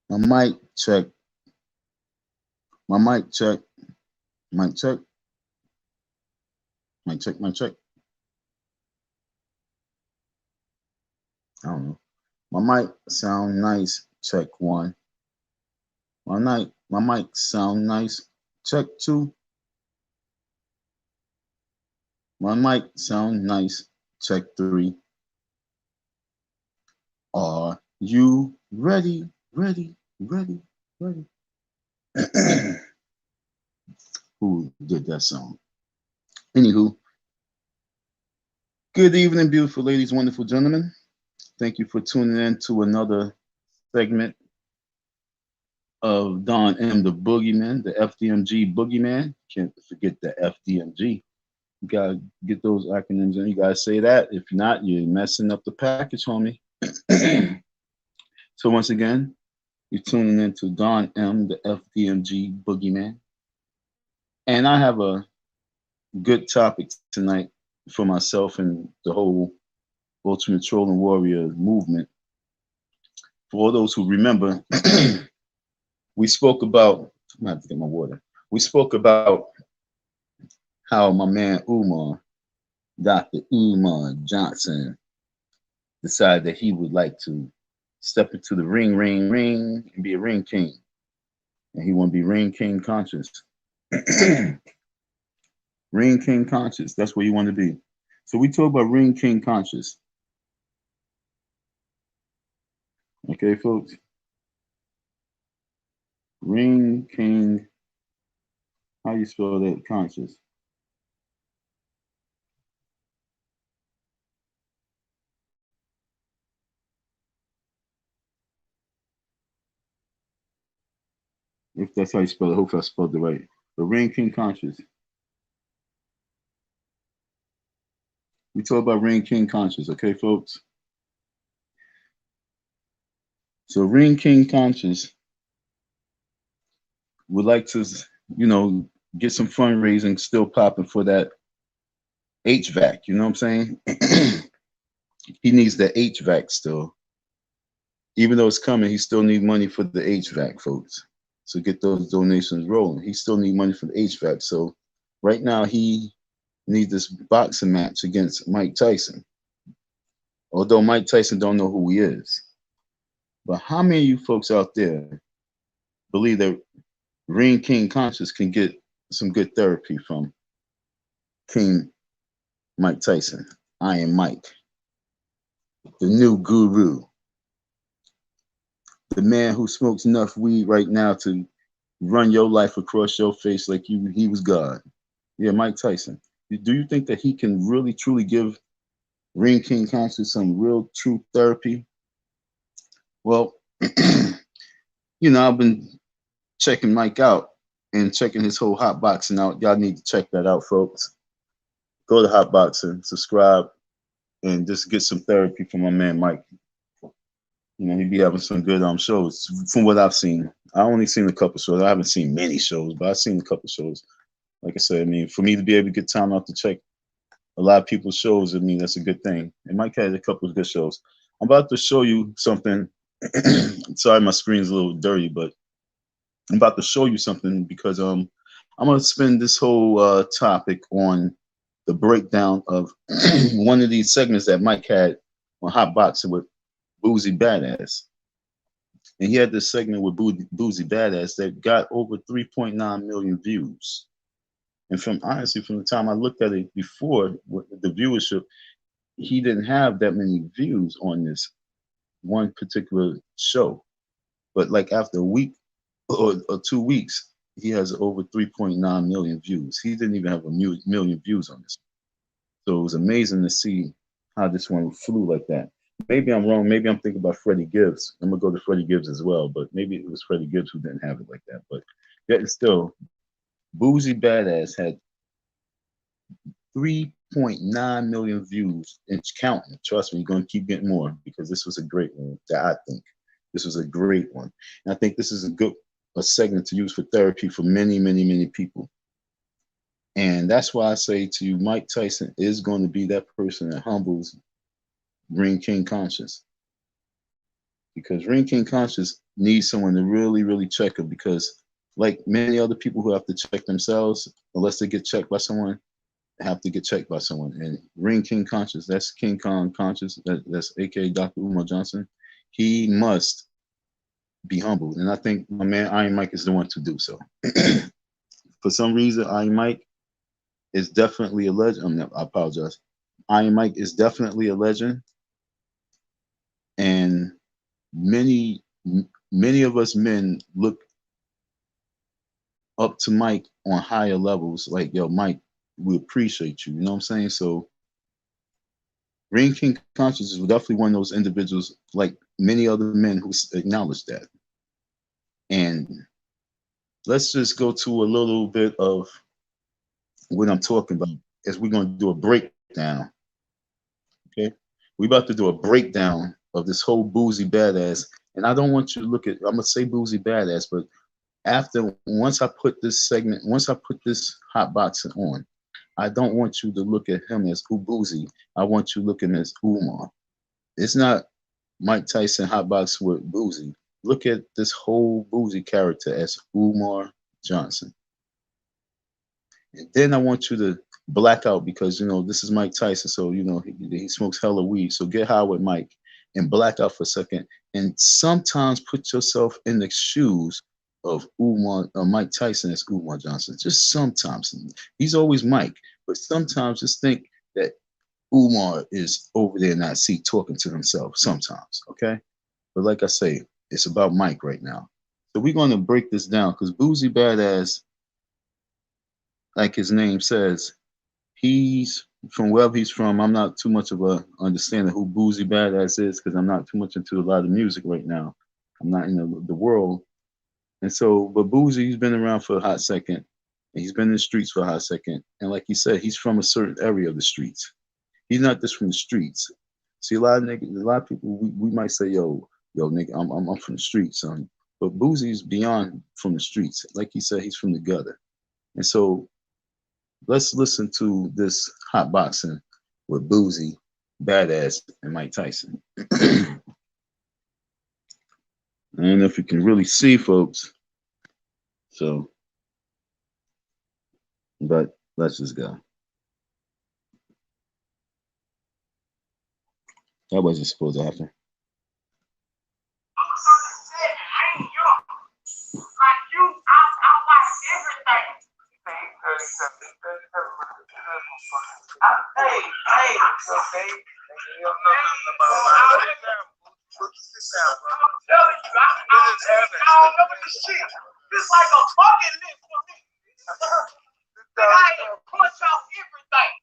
My mic check. My mic check. Mic check. Mic check. Mic check. I don't know. My mic sound nice. Check one. My mic sound nice. Check two. My mic sound nice. Check three. Are you ready? Ready? Ready? Ready? Who did that song? Anywho, good evening, beautiful ladies, wonderful gentlemen. Thank you for tuning in to another segment of Don M, the Boogeyman, the FDMG Boogeyman. Can't forget the FDMG. You gotta get those acronyms in. You gotta say that. If not, you're messing up the package, homie. So once again, you're tuning in to Don M, the FDMG Boogeyman. And I have a good topic tonight for myself and the whole Ultimate Trolling Warrior movement. For all those who remember, we spoke about, I'm gonna have to get my water. We spoke about how my man Umar, Dr. Umar Johnson, decided that he would like to step into the ring, and be a ring king. And he want to be ring king conscious. Ring king conscious, that's where you want to be. So we talk about ring king conscious. Okay, folks? Ring king, how you spell that, conscious? If that's how you spell it, hopefully I spelled it right. But ring king conscious. We talk about ring king conscious, okay, folks? So ring king conscious would like to, get some fundraising still popping for that HVAC. You know what I'm saying? He needs the HVAC still. Even though it's coming, he still needs money for the HVAC, folks. So get those donations rolling. He still needs money for the HVAC. So right now he needs this boxing match against Mike Tyson. Although Mike Tyson don't know who he is. But how many of you folks out there believe that Ring King Conscious can get some good therapy from King Mike Tyson? I am Mike, the new guru, the man who smokes enough weed right now to run your life across your face like he was God. Yeah, Mike Tyson. Do you think that he can really truly give Ring King Conscious some real true therapy? Well, I've been checking Mike out and checking his whole hot boxing out. Y'all need to check that out, folks. Go to hot boxing, subscribe, and just get some therapy from my man Mike. He be having some good shows from what I've seen. I only seen a couple shows. I haven't seen many shows, but I've seen a couple shows. Like I said, for me to be able to get time out to check a lot of people's shows, that's a good thing. And Mike has a couple of good shows. I'm about to show you something. Sorry, my screen's a little dirty, but I'm about to show you something because I'm gonna spend this whole topic on the breakdown of one of these segments that Mike had on Hot Boxing with Boozy Badass. And he had this segment with Boozy Badass that got over 3.9 million views. And from the time I looked at it before, the viewership, he didn't have that many views on this one particular show. But like after a week or 2 weeks, he has over 3.9 million views. He didn't even have a million views on this. So it was amazing to see how this one flew like that. Maybe I'm wrong. Maybe I'm thinking about Freddie Gibbs. I'm gonna go to Freddie Gibbs as well, but maybe it was Freddie Gibbs who didn't have it like that. But yet still, Boozy Badass had 3.9 million views and counting. Trust me, you're gonna keep getting more because this was a great one. I think this was a great one, and I think this is a segment to use for therapy for many, many, many people. And that's why I say to you, Mike Tyson is going to be that person that humbles Ring King Conscious. because Ring King Conscious needs someone to really, really check him, because like many other people who have to check themselves, unless they get checked by someone, have to get checked by someone. And Ring King Conscious, that's King Kong Conscious, that's aka Dr. Umar Johnson. He must be humbled. And I think my man Iron Mike is the one to do so. For some reason, Iron Mike is definitely a legend. I apologize. Iron Mike is definitely a legend. And many of us men look up to Mike on higher levels. Like, yo, Mike, we appreciate you. You know what I'm saying? So Ring King Conscious is definitely one of those individuals, like many other men, who acknowledge that. And let's just go to a little bit of what I'm talking about, as we're going to do a breakdown. Okay, we're about to do a breakdown of this whole Boozy Badass. And I don't want you to look at, I'm gonna say Boozy Badass, but once I put this segment, once I put this hot boxing on, I don't want you to look at him as Boozy. I want you looking as Umar. It's not Mike Tyson hot box with Boozy. Look at this whole Boozy character as Umar Johnson. And then I want you to black out, because, you know, this is Mike Tyson, so, you know, he smokes hella weed. So get high with Mike and black out for a second. And sometimes put yourself in the shoes of Mike Tyson as Umar Johnson. Just sometimes. He's always Mike, but sometimes just think that Umar is over there in that seat talking to himself sometimes, okay? But like I say, it's about Mike right now. So we're going to break this down, because Boozy Badass, like his name says, he's from wherever he's from. I'm not too much of a understanding who Boozy Badass is, because I'm not too much into a lot of music right now. I'm not in the world. And so, but Boozy, he's been around for a hot second, and he's been in the streets for a hot second. And like he said, he's from a certain area of the streets. He's not just from the streets. See, a lot of niggas, a lot of people, we might say, yo, nigga, I'm from the streets, son. But Boozy's beyond from the streets. Like he said, he's from the gutter. And so let's listen to this hot boxing with Boozy Badass and Mike Tyson. I don't know if you can really see, folks. So, but let's just go. That wasn't supposed to happen. It's like a bucket list for me. I ain't punch out everything.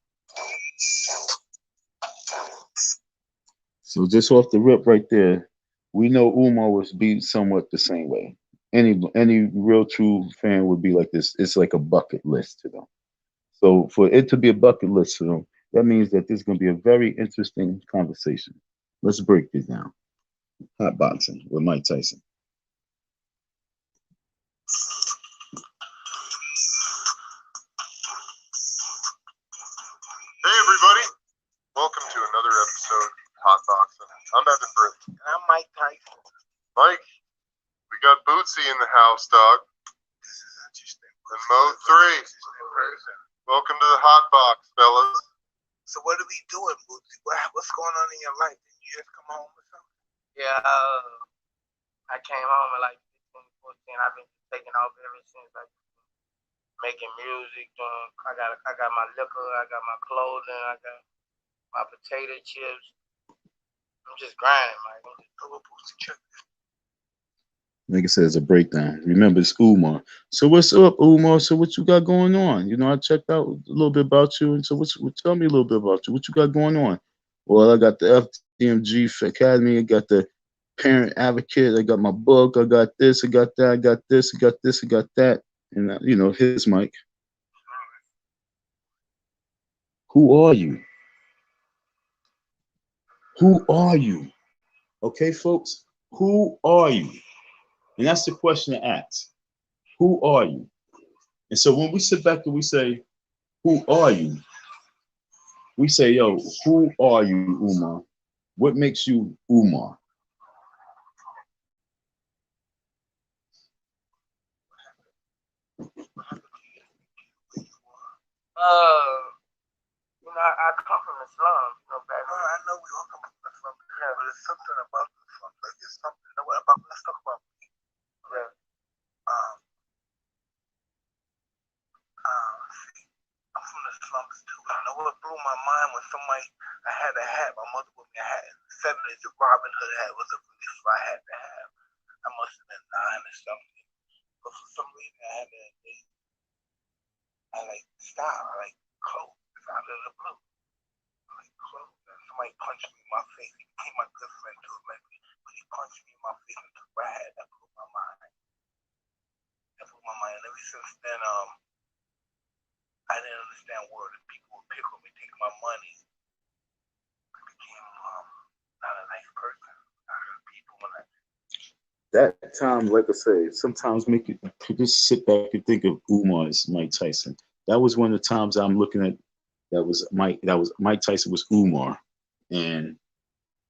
So just off the rip right there, we know Umar was beat somewhat the same way. Any real true fan would be like this. It's like a bucket list to them. So for it to be a bucket list to them, that means that there's going to be a very interesting conversation. Let's break this down. Hot boxing with Mike Tyson. Hey everybody, welcome to another episode of Hot Boxing. I'm Evan Britt. And I'm Mike Tyson. Mike, we got Bootsy in the house, dog. This is interesting. And Mode 3. Welcome to the Hot Box, fellas. So what are we doing, Bootsy? What's going on in your life? Did you just come home or something? Yeah, I came home at like 15, 14. I've been taking off ever since, like making music. I got my liquor, I got my clothing, I got my potato chips. I'm just grinding, Mike. Like I said, it's a breakdown. Remember, it's Umar. So what's up, Umar? So what you got going on? You know, I checked out a little bit about you, and so tell me a little bit about you. What you got going on? Well, I got the FDMG Academy. I got the Parent Advocate. I got my book. I got this. I got that. I got this. I got this. I got that. And you know, his mic. Who are you? Who are you? Okay, folks. Who are you? And that's the question to ask. Who are you? And so when we sit back and we say, who are you? We say, yo, who are you, Umar? What makes you Umar? the slums, you know, back No, I know we all come from the slums, but it's something about the slums. Like, it's something about, let's talk about me. yeah. See, I'm from the slums too. I know what blew my mind when I had a hat. My mother put me a hat in the 70s. The Robin Hood hat was a really fly hat to have. I must have been 9 or something. But for some reason, I like style. I like clothes. It's out of the blue. I like clothes. And somebody punched me in my face. He became my good friend too, maybe. But he punched me in my face and took my hat. That blew my mind. And ever since then, I didn't understand where the people would pick on me, take my money. I became not a nice person. I hurt people when That time, like I say, sometimes make you just sit back and think of Umar as Mike Tyson. That was one of the times I'm looking at. That was Mike Tyson was Umar, and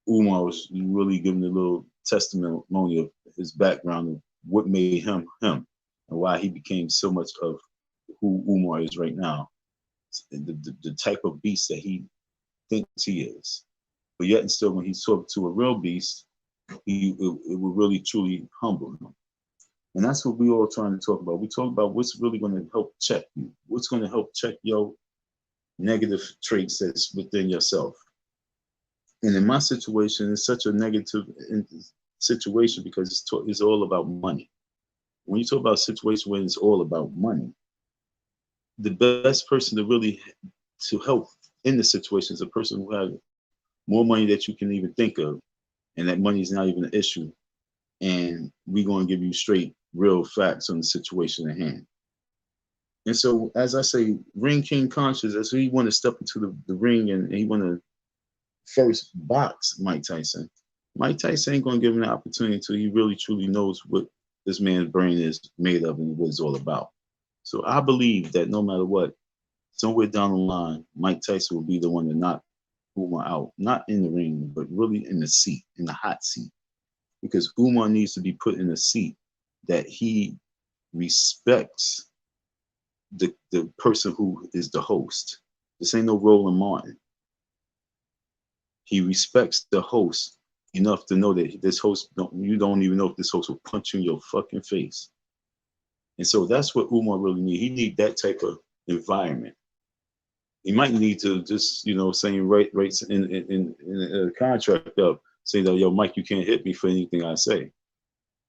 Umar was really giving a little testimony of his background of what made him him, and why he became so much of who Umar is right now. The type of beast that he thinks he is, but yet and still, when he's talking to a real beast, it will really truly humble him. And that's what we all trying to talk about. We talk about what's really going to help check you, what's going to help check your negative traits that's within yourself. And in my situation, it's such a negative situation because it's all about money. When you talk about a situation when it's all about money, the best person to help in the situation is a person who has more money that you can even think of, and that money is not even an issue. And we're going to give you straight, real facts on the situation at hand. And so, as I say, Ring King Conscious, as he want to step into the ring and he want to first box Mike Tyson ain't going to give him the opportunity until he really truly knows what this man's brain is made of and what it's all about. So I believe that no matter what, somewhere down the line, Mike Tyson will be the one to knock Umar out, not in the ring, but really in the seat, in the hot seat. Because Umar needs to be put in a seat that he respects the person who is the host. This ain't no Roland Martin. He respects the host enough to know that this host, you don't even know if this host will punch you in your fucking face. And so that's what Umar really needs. He needs that type of environment. He might need to just, saying right in a contract up, say that, yo, Mike, you can't hit me for anything I say.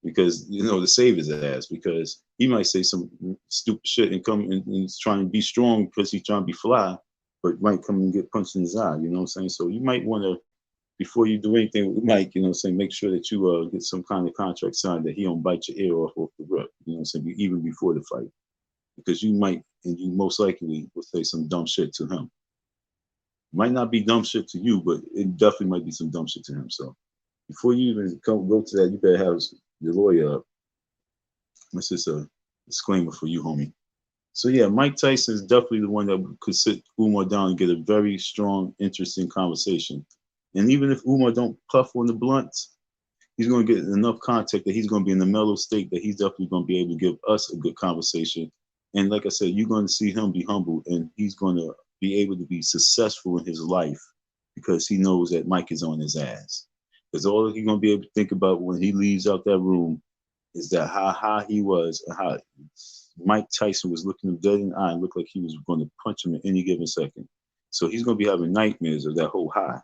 Because, to save his ass, because he might say some stupid shit and come and he's trying to be strong because he's trying to be fly, but might come and get punched in his eye, you know what I'm saying? So you might want to, before you do anything with Mike, make sure that you get some kind of contract signed that he don't bite your ear off the rip, even before the fight. Because you might, and you most likely will say some dumb shit to him. Might not be dumb shit to you, but it definitely might be some dumb shit to him. So before you even go to that, you better have your lawyer up. That's just a disclaimer for you, homie. So yeah, Mike Tyson is definitely the one that could sit Umar down and get a very strong, interesting conversation. And even if Umar don't puff on the blunts, he's going to get enough contact that he's going to be in a mellow state that he's definitely going to be able to give us a good conversation. And like I said, you're going to see him be humbled, and he's going to be able to be successful in his life because he knows that Mike is on his ass. Because all he's going to be able to think about when he leaves out that room is that how high he was and how Mike Tyson was looking him dead in the eye and looked like he was going to punch him at any given second. So he's going to be having nightmares of that whole high.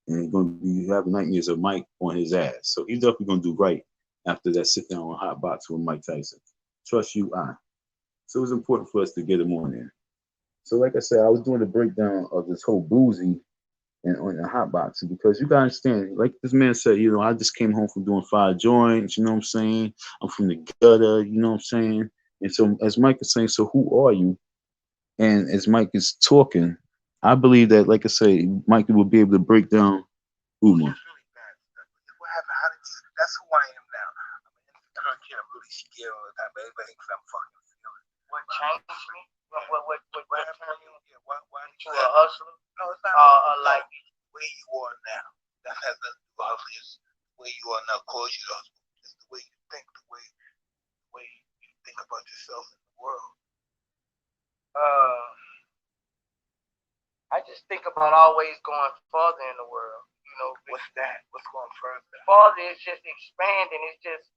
And he's going to be having nightmares of Mike on his ass. So he's definitely going to do right after that sit down on hot box with Mike Tyson. Trust you, I. So it was important for us to get him on there. So like I said, I was doing a breakdown of this whole boozy and on the hot boxing because you gotta understand, like this man said, I just came home from doing 5 joints, you know what I'm saying? I'm from the gutter, you know what I'm saying? And so as Mike is saying, so who are you? And as Mike is talking, I believe that, like I say, Mike will be able to break down Umar. What happened? How did you? That's who I am now. I'm an insecure kid. I'm really scared all the time. Everybody thinks I'm fucking feeling. What changed me? What happened? Yeah, why did you a hustler? No, it's not. Like where you are now. That has nothing to do with hustling. It's where you are now. Cause you hustle. It's the way you think. The way you think about yourself in the world. I just think about always going further in the world. You know, What's that? What's going further? Further is just expanding. It's just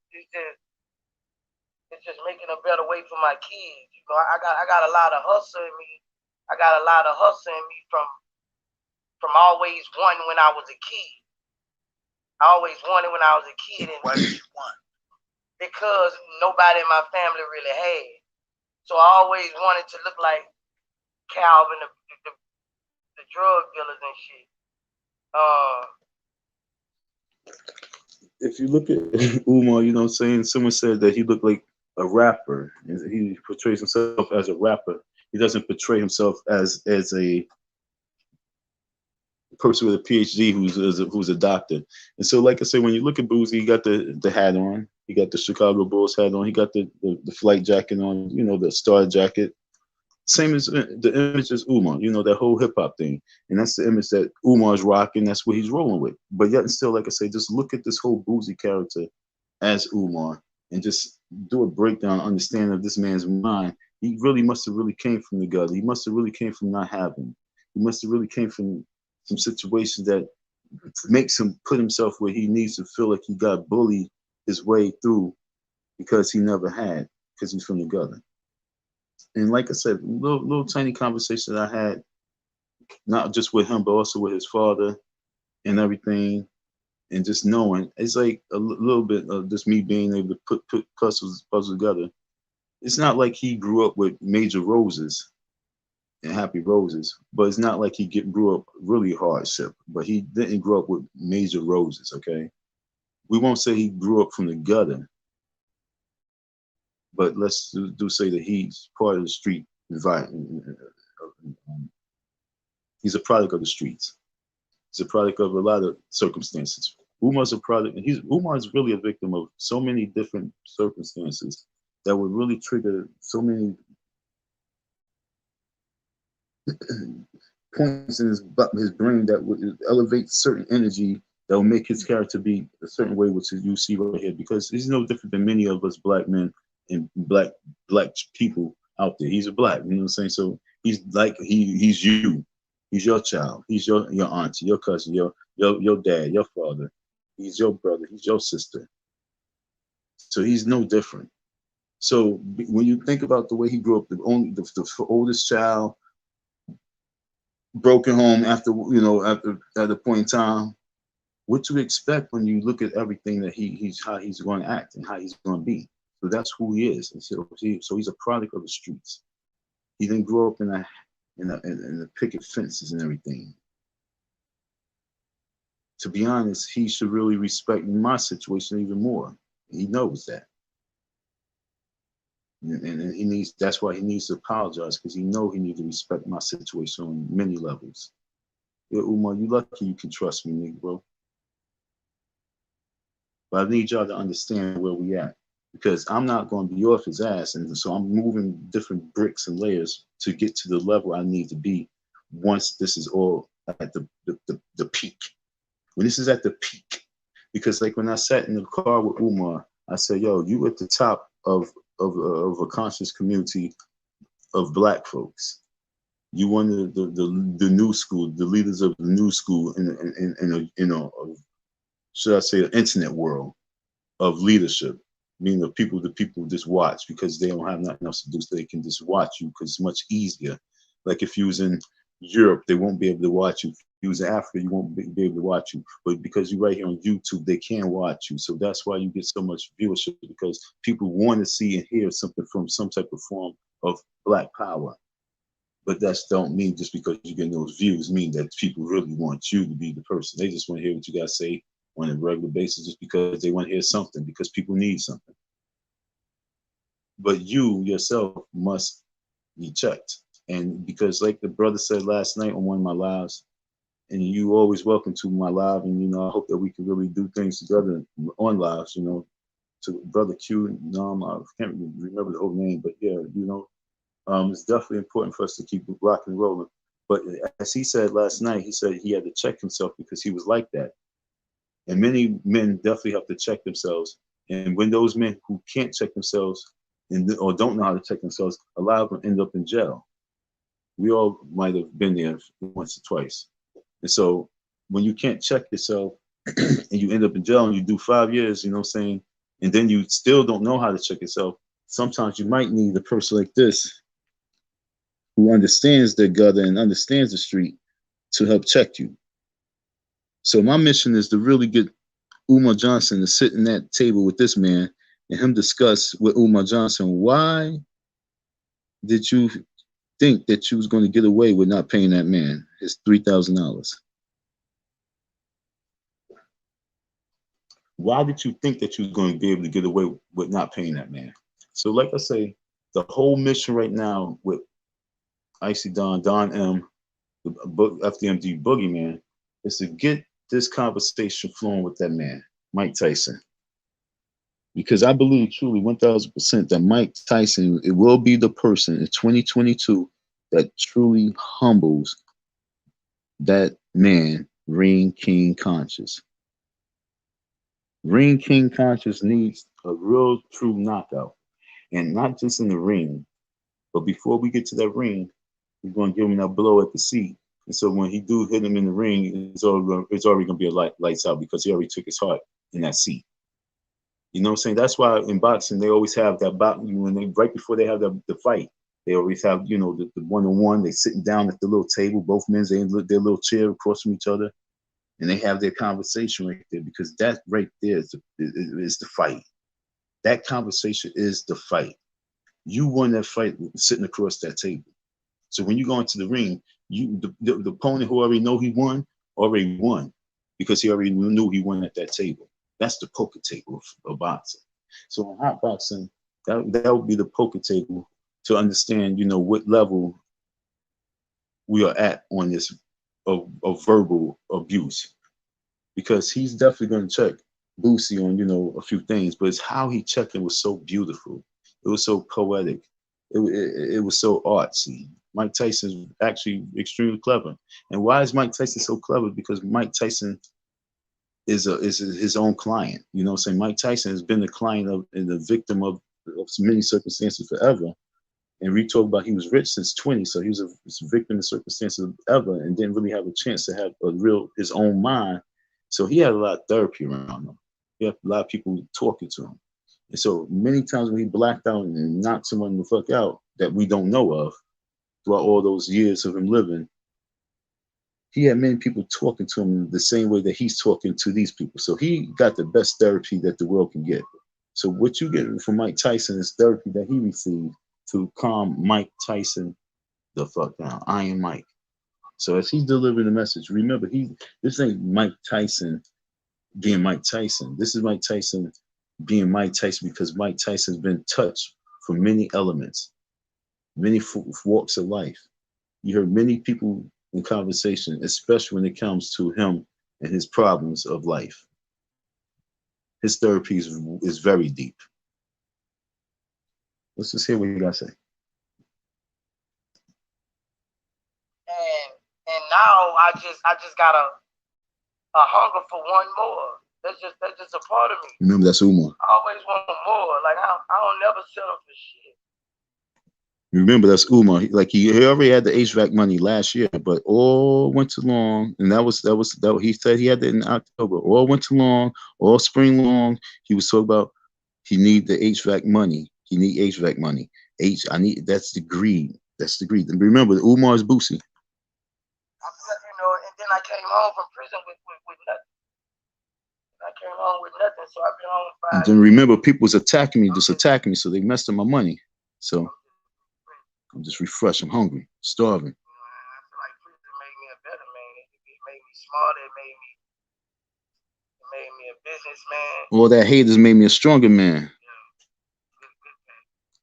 making a better way for my kids. You know, I got a lot of hustle in me. I got a lot of hustle in me from always wanting when I was a kid. I always wanted when I was a kid. And why did you want? Because nobody in my family really had. So I always wanted to look like Calvin, the drug dealers and shit. If you look at Umar, you know what I'm saying? Someone said that he looked like a rapper. He portrays himself as a rapper. He doesn't portray himself as a person with a PhD who's a doctor. And so, like I said, when you look at Boozy, he got the hat on. He got the Chicago Bulls hat on. He got the flight jacket on, you know, the star jacket. Same as the image as Umar, you know, that whole hip hop thing. And that's the image that Umar's rocking. That's what he's rolling with. But yet and still, like I say, just look at this whole Boozy character as Umar and just do a breakdown, understanding of this man's mind. He really must have really came from the gutter. He must have really came from not having. He must have really came from some situations that makes him put himself where he needs to feel like he got bullied his way through because he never had, because he's from the gutter. And like I said, little tiny conversation that I had, not just with him, but also with his father and everything, and just knowing, it's like a little bit of just me being able to put puzzles together. It's not like he grew up with major roses and happy roses, but it's not like he grew up really hardship, but he didn't grow up with major roses, okay? We won't say he grew up from the gutter, but let's do say that he's part of the street environment. He's a product of the streets. He's a product of a lot of circumstances. Umar's a product, and Umar's really a victim of so many different circumstances that would really trigger so many points in his brain that would elevate certain energy that will make his character be a certain way, which you see right here, because he's no different than many of us black men and black people out there. He's a black, you know what I'm saying? So he's like he's you. He's your child. He's your auntie, your cousin, your dad, your father. He's your brother. He's your sister. So he's no different. So when you think about the way he grew up, the oldest child, broken home after, you know, at a point in time, what to expect when you look at everything that how he's going to act and how he's going to be. So that's who he is. And so he's a product of the streets. He didn't grow up in the picket fences and everything. To be honest, he should really respect my situation even more. He knows that. And that's why he needs to apologize, because he knows he needs to respect my situation on many levels. Yeah, Umar, you lucky you can trust me, nigga, bro. But I need y'all to understand where we at, because I'm not going to be off his ass. And so I'm moving different bricks and layers to get to the level I need to be once this is all at the peak. When this is at the peak, because like when I sat in the car with Umar, I said, yo, you at the top of a conscious community of black folks. You one of the new school, the leaders of the new school in a should I say, an internet world of leadership. Meaning the people just watch because they don't have nothing else to do, so they can just watch you because it's much easier. Like if you was in Europe, they won't be able to watch you. If you was in Africa, you won't be able to watch you. But because you're right here on YouTube, they can watch you. So that's why you get so much viewership, because people want to see and hear something from some type of form of black power. But that don't mean just because you get those views mean that people really want you to be the person. They just want to hear what you got to say on a regular basis, just because they want to hear something, because people need something. But you yourself must be checked. And because like the brother said last night on one of my lives, and you always welcome to my live, and you know, I hope that we can really do things together on lives, you know, to Brother Q, I can't remember the whole name, but yeah, you know, it's definitely important for us to keep rocking and rolling. But as he said last night, he said he had to check himself because he was like that. And many men definitely have to check themselves. And when those men who can't check themselves or don't know how to check themselves, a lot of them end up in jail. We all might have been there once or twice. And so when you can't check yourself and you end up in jail and you do 5 years, you know what I'm saying? And then you still don't know how to check yourself. Sometimes you might need a person like this who understands the gutter and understands the street to help check you. So my mission is to really get Umar Johnson to sit in that table with this man and him discuss with Umar Johnson, why did you think that you was going to get away with not paying that man his $3,000? Why did you think that you was going to be able to get away with not paying that man? So like I say, the whole mission right now with Icdon, Don M, the FDMG Boogieman, is to get this conversation flowing with that man, Mike Tyson. Because I believe truly 1000% that Mike Tyson, it will be the person in 2022 that truly humbles that man, Ring King Conscious. Ring King Conscious needs a real true knockout. And not just in the ring, but before we get to that ring, we're going to give him that blow at the seat. And so when he do hit him in the ring, it's already going to be a lights out, because he already took his heart in that seat. You know what I'm saying? That's why in boxing, they always have that when they, right before they have the fight, they always have, you know, the one-on-one, they sitting down at the little table, both men, they in their little chair across from each other, and they have their conversation right there, because that right there is the fight. That conversation is the fight. You won that fight sitting across that table. So when you go into the ring, the opponent who already know he won, already won, because he already knew he won at that table. That's the poker table of boxing. So in hot boxing, that would be the poker table to understand, you know, what level we are at on this of verbal abuse. Because he's definitely going to check Boosie on, you know, a few things, but it's how he checked it was so beautiful. It was so poetic. It was so artsy. Mike Tyson is actually extremely clever. And why is Mike Tyson so clever? Because Mike Tyson is his own client. You know what I'm saying? Mike Tyson has been the client of and the victim of many circumstances forever. And we talk about he was rich since 20, so he was a victim of circumstances ever and didn't really have a chance to have his own mind. So he had a lot of therapy around him. He had a lot of people talking to him. And so many times when he blacked out and knocked someone the fuck out that we don't know of throughout all those years of him living, he had many people talking to him the same way that he's talking to these people. So he got the best therapy that the world can get. So what you get from Mike Tyson is therapy that he received to calm Mike Tyson the fuck down. Iron Mike. So as he's delivering the message, remember, this ain't Mike Tyson being Mike Tyson. This is Mike Tyson being Mike Tyson because Mike Tyson's been touched from many elements, many walks of life. You heard many people in conversation, especially when it comes to him and his problems of life. His therapy is very deep. Let's just hear what you gotta say. And now I just got a hunger for one more. That's just a part of me. Remember, that's Umar. I always want more. Like I don't never settle for shit. Remember, that's Umar. Like he already had the HVAC money last year, but all went too long, and that was he said he had that in October. All went too long, all spring long. He was talking about he need the HVAC money. He need HVAC money. That's the greed. That's the greed. And remember, Umar is Boosie. You know, and then I came home from prison with nothing. I came home with nothing, so I've been home 5 years. And then remember, people was attacking me, so they messed up my money. So I'm just refreshed. I'm hungry, starving. I feel like prison made me a better man. It made me smarter. It made me a businessman. All that haters made me a stronger man.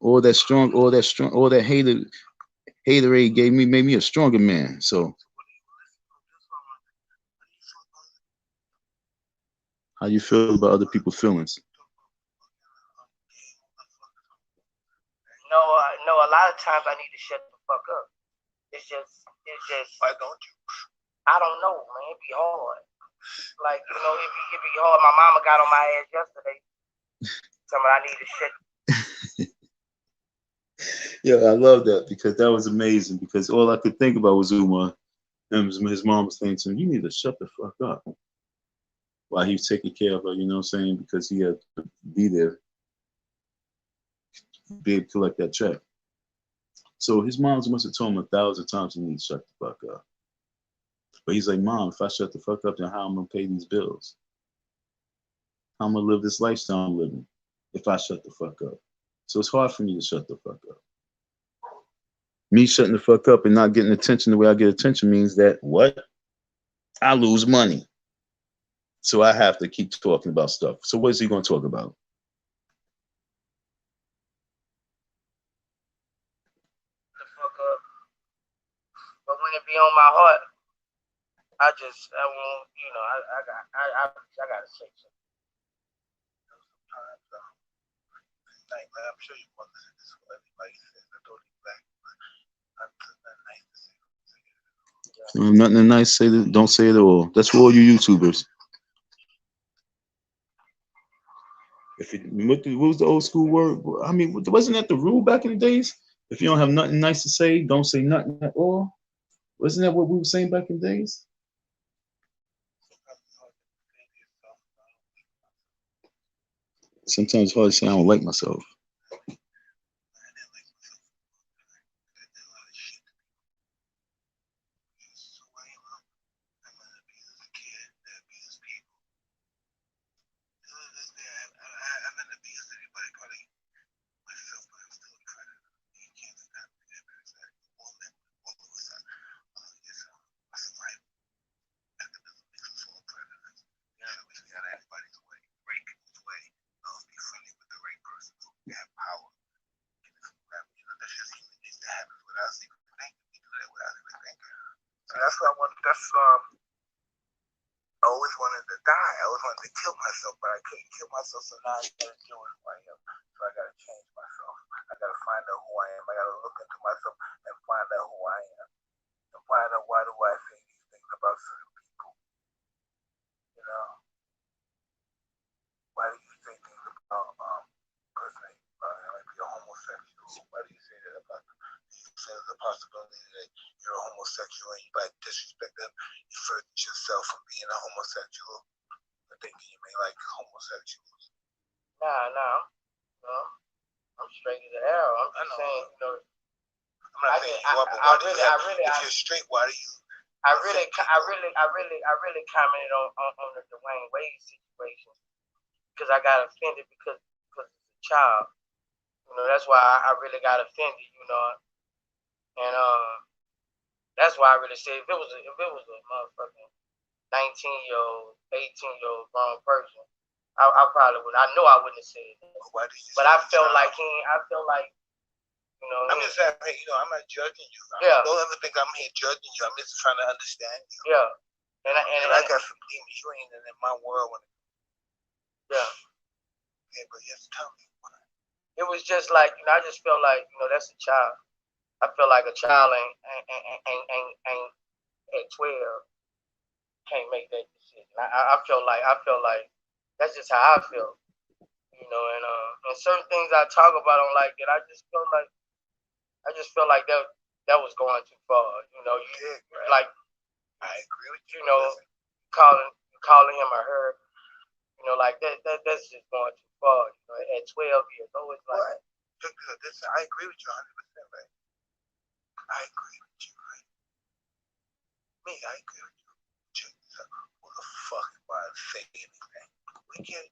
All that haterade made me a stronger man. So how you feel about other people's feelings? No, a lot of times I need to shut the fuck up. It's just why don't you? I don't know, man. It be hard. Like, you know, it be hard. My mama got on my ass yesterday. Somebody I need to shut. Yeah, I love that because that was amazing. Because all I could think about was Umar, and his mom was saying to him, "You need to shut the fuck up," while he was taking care of her. You know what I'm saying? Because he had to be there, be able to collect that check. So his moms must have told him 1,000 times he needs to shut the fuck up. But he's like, "Mom, if I shut the fuck up, then how am I gonna pay these bills? How am I gonna live this lifestyle I'm living if I shut the fuck up?" So it's hard for me to shut the fuck up. Me shutting the fuck up and not getting attention the way I get attention means that what? I lose money. So I have to keep talking about stuff. So what is he going to talk about? The fuck up. But when it be on my heart, I won't, you know, I gotta say something. Sometimes, like, I'm sure you want to say this for everybody says, I don't think black, but I'm not nice to say. Nothing nice. Say that. Don't say it at all. That's for all you YouTubers. What was the old school word? I mean, wasn't that the rule back in the days? If you don't have nothing nice to say, don't say nothing at all. Wasn't that what we were saying back in the days? Sometimes it's hard to say I don't like myself. That's what I wanted. I always wanted to die. I always wanted to kill myself, but I couldn't kill myself. So now I gotta deal with who I am. So I gotta change myself. I gotta find out who I am. I gotta look into myself and find out who I am. And find out why do I say these things about certain people. You know, why do you say things about person might be a homosexual? Why do you say that about them? You say there's a possibility that you're a homosexual and you might disrespect them. You further yourself from being a homosexual. I think you may like homosexuals. No. I'm straight as hell. I'm just saying, you know. I'm not saying you are, but why do you have, if you're straight, why do you? I really commented on the Dwayne Wade situation because I got offended because it's a child. You know, that's why I really got offended. You know, and that's why I really say if it was a motherfucking 19-year-old, 18-year-old grown person, I probably would. I know I wouldn't have said that. But I felt like you know. I'm just saying, hey, you know, I'm not judging you. Don't ever think I'm here judging you. I'm just trying to understand you. Yeah. And I got some demons. You ain't in my world. Yeah. Yeah, but just tell me why. It was just like, you know, I just felt like, you know, that's a child. I feel like a child ain't at 12 can't make that decision. I feel like that's just how I feel. You know, and certain things I talk about on like that, I just feel like that was going too far. You know, like I agree with you. You know, calling him or her, you know, like that's just going too far. You know, at 12 years old, it's like. I agree with you 100%, right? I agree with you, right? Me, I agree with you. Check this out. Who the fuck am I to say anything? We get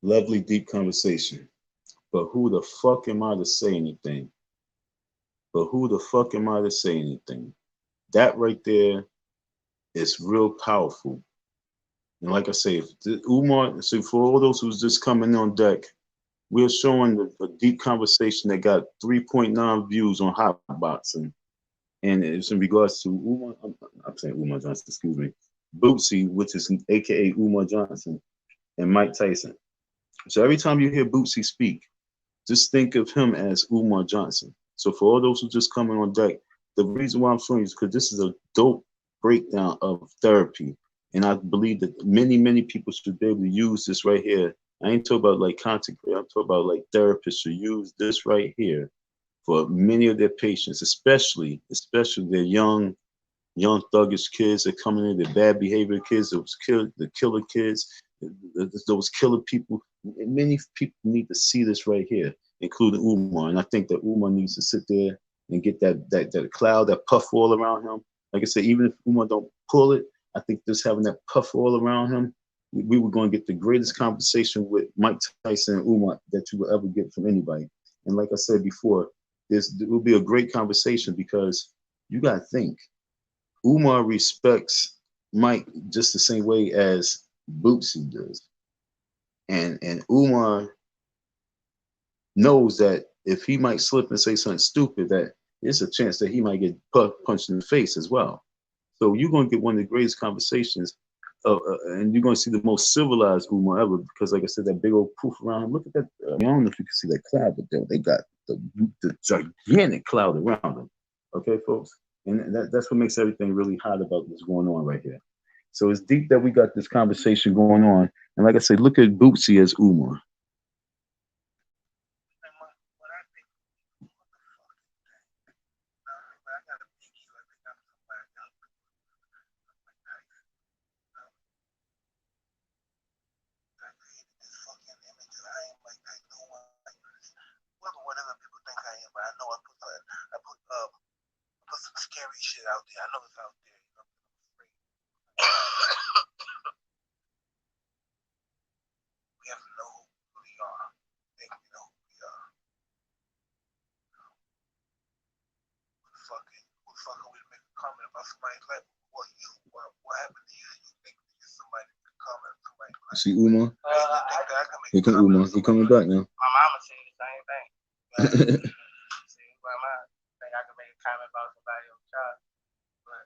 Lovely, deep conversation. But who the fuck am I to say anything? That right there is real powerful. And like I say, Umar, so for all those who's just coming on deck, we're showing a deep conversation that got 3.9 views on Hotboxing. And it's in regards to Umar, I'm saying Umar Johnson, excuse me, Bootsy, which is AKA Umar Johnson, and Mike Tyson. So every time you hear Bootsy speak, just think of him as Umar Johnson. So for all those who just coming on deck, the reason why I'm showing you is because this is a dope breakdown of therapy. And I believe that many people should be able to use this right here I ain't talking about like content creators. I'm talking about like therapists who use this right here for many of their patients, especially their young thuggish kids that coming in, the bad behavior kids, the killer kids, those killer people. Many people need to see this right here, including Umar. And I think that Umar needs to sit there and get that cloud, that puff all around him. Like I said, even if Umar don't pull it, I think just having that puff all around him, we were going to get the greatest conversation with Mike Tyson and Umar that you will ever get from anybody. And like I said before, there will be a great conversation because you got to think, Umar respects Mike just the same way as Bootsy does. And Umar knows that if he might slip and say something stupid, that there's a chance that he might get punched in the face as well. So you're going to get one of the greatest conversations, and you're going to see the most civilized Umar ever because, like I said, that big old poof around him. Look at that. I don't know if you can see that cloud, but they got the gigantic cloud around them. Okay, folks? And that's what makes everything really hot about what's going on right here. So it's deep that we got this conversation going on. And like I said, look at Bootsy as Umar. Whatever people think I am, but I know I put some scary shit out there. I know it's out there. You know, we have to know who we are. I think we know who we are. Who the fuck are we to make a comment about somebody's life? What happened to you? You think somebody can comment on somebody's life? See Umar? Here come Umar. He coming back now. My mama said the same thing. See, my mom think I can make a comment about somebody else's child, but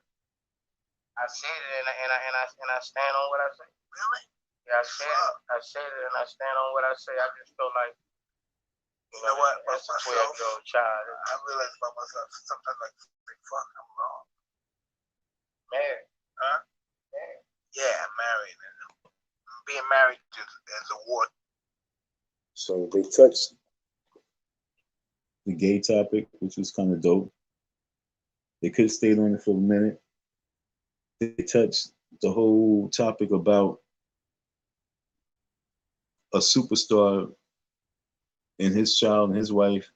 I said it and I stand on what I say. Really? Yeah, I said it and I stand on what I say. I just feel like you know what? That's a 12-year-old child. I realize about myself sometimes like fuck, I'm wrong. Married. Huh? Married. Yeah, I'm married. And being married is a war. So they touched the gay topic, which was kind of dope. They could have stayed on it for a minute. They touched the whole topic about a superstar and his child and his wife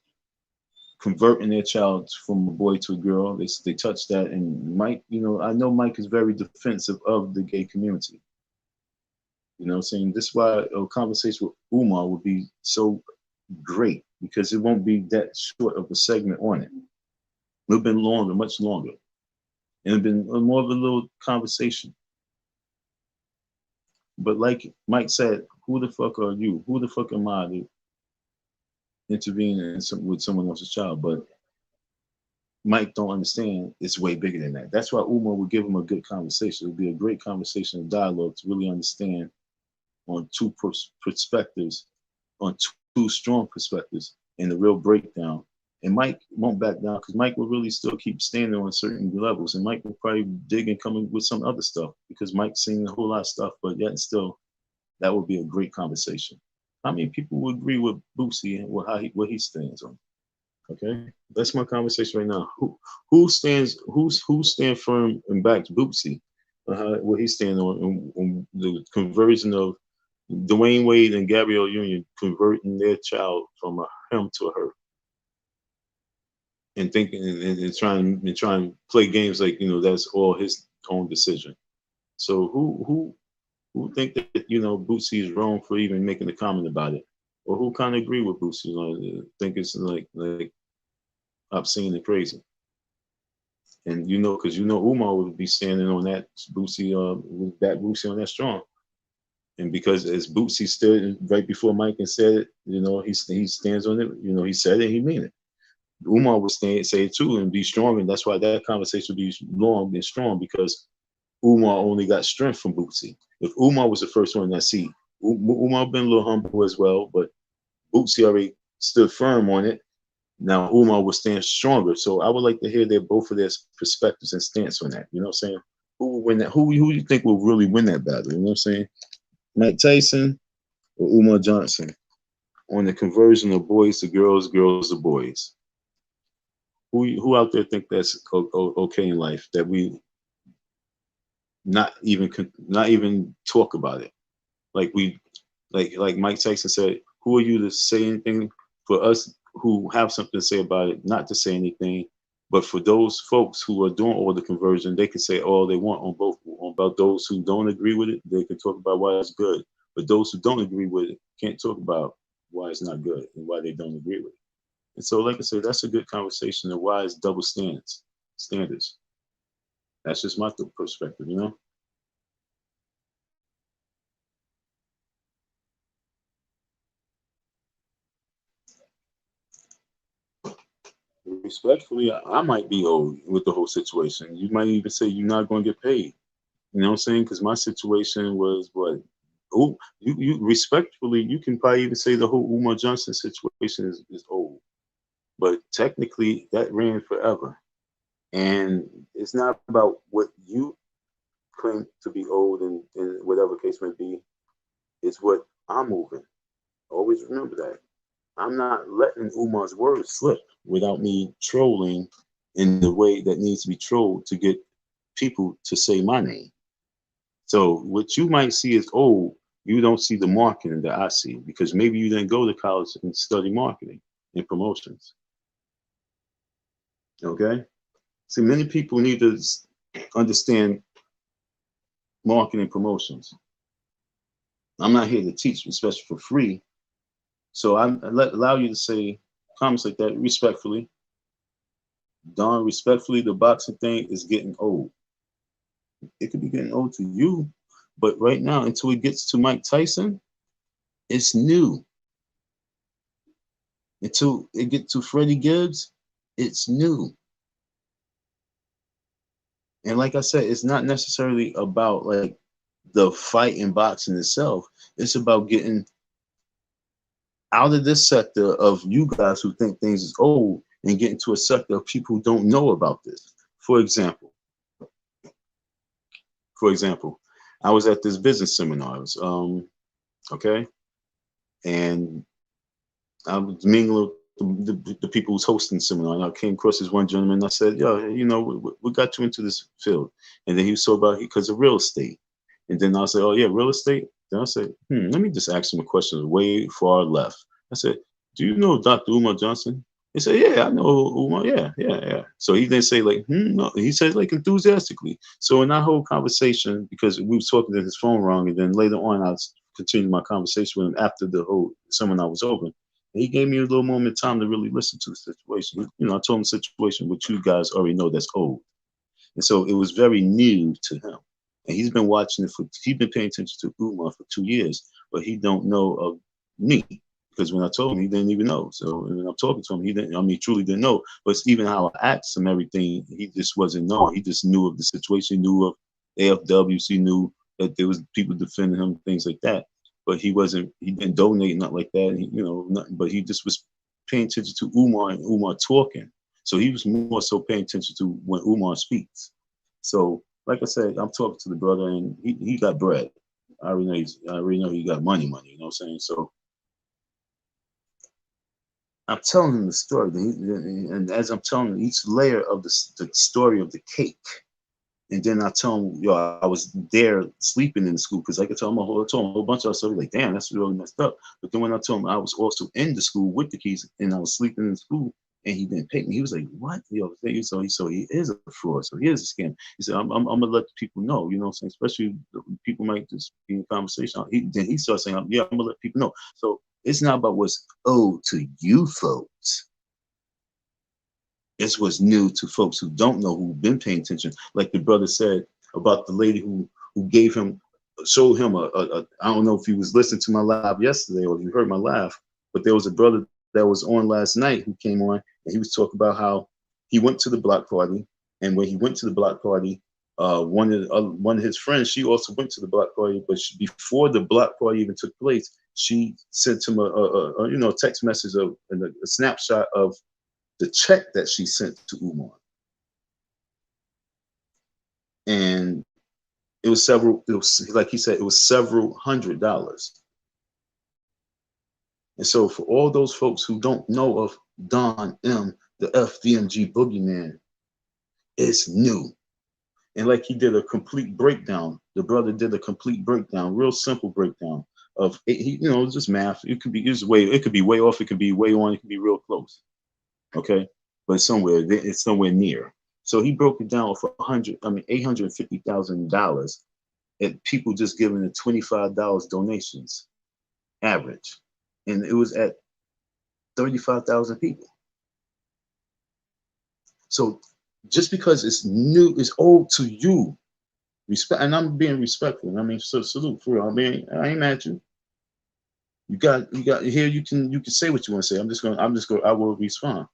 converting their child from a boy to a girl. They touched that. And Mike, you know, I know Mike is very defensive of the gay community. You know what I'm saying? This is why a conversation with Umar would be so great, because it won't be that short of a segment on it. It'll have been longer, much longer. And it'll been more of a little conversation. But like Mike said, who the fuck are you? Who the fuck am I to intervene with someone else's child? But Mike don't understand it's way bigger than that. That's why Umar would give him a good conversation. It would be a great conversation, a dialogue to really understand on two perspectives, on two strong perspectives, and the real breakdown. And Mike won't back down because Mike will really still keep standing on certain levels. And Mike will probably dig and come in with some other stuff because Mike's seen a whole lot of stuff, but yet still, that would be a great conversation. How many people would agree with Boosie and what he stands on? Okay, that's my conversation right now. Who stands firm and backs Boosie? What he stands on the conversion of Dwayne Wade and Gabrielle Union converting their child from a him to a her, and thinking and trying to play games like, you know, that's all his own decision. So who think that, you know, Boosie is wrong for even making a comment about it, or who kind of agree with Boosie, you know, think it's like obscene and crazy? And you know, because you know Umar would be standing on that Boosie, with that Boosie on that strong. And because as Bootsy stood right before Mike and said it, you know, he stands on it. You know, he said it, he mean it. Umar would say it too and be strong, and that's why that conversation would be long and strong, because Umar only got strength from Bootsy. If Umar was the first one in that seat, Umar been a little humble as well, but Bootsy already stood firm on it. Now Umar will stand stronger. So I would like to hear both of their perspectives and stance on that. You know what I'm saying? Who will win that? Who you think will really win that battle? You know what I'm saying? Mike Tyson or Umar Johnson on the conversion of boys to girls, girls to boys. Who out there think that's okay in life, that we not even talk about it? Like like Mike Tyson said, who are you to say anything? For us who have something to say about it, not to say anything. But for those folks who are doing all the conversion, they can say all they want on both. About those who don't agree with it, they can talk about why it's good. But those who don't agree with it can't talk about why it's not good and why they don't agree with it. And so, like I said, that's a good conversation of why it's double standards. That's just my perspective, you know? Respectfully, I might be old with the whole situation. You might even say you're not going to get paid. You know what I'm saying? Because my situation was what? Oh, you respectfully, you can probably even say the whole Umar Johnson situation is old. But technically, that ran forever. And it's not about what you claim to be old in whatever case may be. It's what I'm moving. Always remember that. I'm not letting Umar's words slip without me trolling in the way that needs to be trolled to get people to say my name. So what you might see as old, you don't see the marketing that I see, because maybe you didn't go to college and study marketing and promotions. Okay? See, many people need to understand marketing promotions. I'm not here to teach, especially for free. So I allow you to say comments like that respectfully. Don, respectfully, the boxing thing is getting old. It could be getting old to you, but right now, until it gets to Mike Tyson, it's new. Until it gets to Freddie Gibbs, it's new. And like I said, it's not necessarily about like the fight in boxing itself. It's about getting out of this sector of you guys who think things is old and getting to a sector of people who don't know about this. For example, I was at this business seminar. Okay, and I was mingling with the people who's hosting the seminar. And I came across this one gentleman. And I said, "Yo, you know, what got you into this field?" And then he was so about because of real estate. And then I said, "Oh yeah, real estate." Then I said, let me just ask him a question way far left. I said, "Do you know Dr. Umar Johnson?" He said, "Yeah, I know Umar. Yeah." So he didn't say like, no. He said like enthusiastically. So in our whole conversation, because we was talking to his phone wrong, and then later on I continued my conversation with him after the whole seminar was over. And he gave me a little moment of time to really listen to the situation. You know, I told him the situation, which you guys already know that's old. And so it was very new to him. And he's been watching it he's been paying attention to Umar for 2 years, but he don't know of me. Because when I told him, he didn't even know. So when I'm talking to him, he didn't, I mean, he truly didn't know. But even how I asked him everything, he just wasn't knowing. He just knew of the situation, he knew of AFWs, he knew that there was people defending him, things like that. But he didn't donate, nothing like that. You know, nothing, but he just was paying attention to Umar and Umar talking. So he was more so paying attention to when Umar speaks. So, like I said, I'm talking to the brother, and he got bread. I already know he got money. You know what I'm saying? So I'm telling him the story, and as I'm telling him each layer of the story of the cake, and then I tell him, yo, I was there sleeping in the school, because I could tell him a whole bunch of stuff. Like, damn, that's really messed up. But then when I told him I was also in the school with the kids, and I was sleeping in the school, and he didn't pay me, he was like, what? Yo, so he is a fraud. So he is a scam. He said, I'm gonna let the people know, you know what I'm saying? Especially people might just be in conversation. Then he starts saying, yeah, I'm gonna let people know. So it's not about what's owed to you folks. It's what's new to folks who don't know, who've been paying attention. Like the brother said about the lady who showed him I don't know if he was listening to my live yesterday or if you heard my laugh, but there was a brother that was on last night who came on, and he was talking about how he went to the block party, and when he went to the block party, one of his friends, she also went to the block party, but before the block party even took place, she sent him a text message of a snapshot of the check that she sent to Umar. And it was like he said, it was several $100s. And so for all those folks who don't know of Don M, the FDMG Boogeyman, it's new. And like he did a complete breakdown, the brother did a complete breakdown, real simple breakdown of just math. It could be it could be way off, it could be way on, it could be real close. Okay, but it's somewhere near. So he broke it down for $850,000 and people just giving it $25 donations average, and it was at 35,000 people. So just because it's new, it's old to you, respect, and I'm being respectful. I mean, so salute for real. I mean, I ain't mad at you. You got here. You can say what you want to say. I will respond.